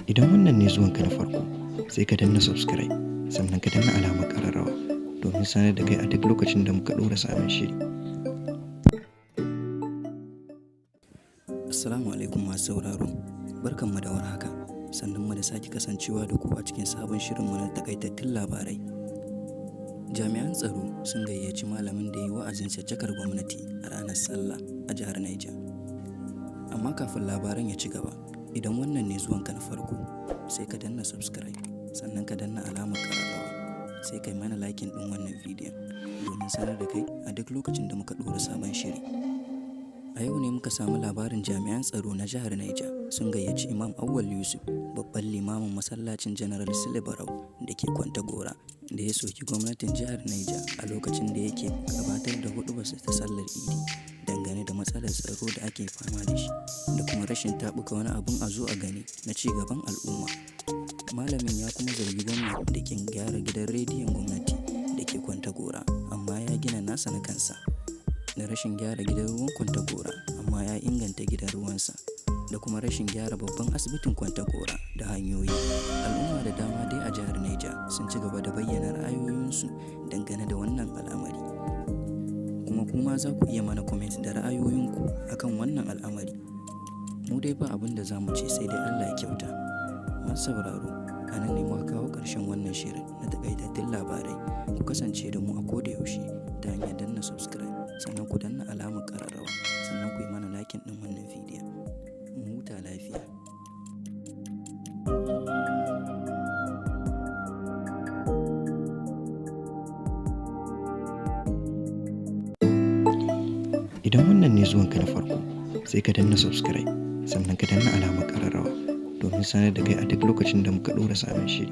Idan wannan ne zuwanka na farko, sai ka danna subscribe, sannan ka danna alamar ƙararrawa domin sanar da kai a duk lokacin da muka ɗora sabon shiri. Assalamu alaikum masu sauraro, barkanmu da warhaka, sannan mu da sake kasancewa da ku a cikin sabon shirinmu na takaitattun labarai. Jami'an tsaro sun gayyaci malamin da ya yi wa'azin caccakar gwamnati a ranar Sallah a jihar Niger. Amma kafin labaran ya ci gaba, idan wannan ne zuwanka na farko, sai ka danna subscribe, sannan ka danna alamar ƙararrawa, sai kai mana likin ɗin wannan bidiyon domin sanar da kai a duk lokacin da muka ɗora sabon shiri. A yau ne muka samu labarin jami'an tsaro na jihar Niger sun gayyaci Imam Auwal Yusuf, babban limamin masallacin General Sule Barau da ke Kwantagora, da ya soki gwamnatin jihar Niger a lokacin da yake gabatar da huɗubarsa ta sallar Idi dangane da matsalar tsaro da ake fama da shi da kuma rashin taɓuka wani abun a zo a gani na ci gaban al'umma. Malamin ya kuma zargi gwamnati da kin gyara gidan rediyon gwamnati da ke Kwantagora, amma ya gina nasa na kansa, da rashin gyara gidan ruwan Kwantagora amma ya inganta gidan ruwansa, da kuma rashin gyara babban asibitin Kwantagora da hanyoyi. Al'umma da dama dai a jihar Niger sun ci gaba da bayyana ra'ayoyinsu dangane da wannan al'amari, kuma kuma za ku iya mana comment da ra'ayoyinku akan wannan al'amari. Mu dai ba abin da za mu ce sai dai Allah ya kyauta. Masu sauraro, a nan ne muka kawo ƙarshen wannan shirin na takaitattun labarai. Ku kasance da mu a koda yaushe ta hanyar danna subscribe, sannan ku danna alamar ƙararrawa, sannan ku yi mana lakin ɗin wannan bidiyon. Mu huta lafiya. Idan wannan ne zuwanka na farko, sai ka danna subscribe, sannan ka danna alamar ƙararrawa domin sanar da kai a duk lokacin da muka ɗora sabon shiri.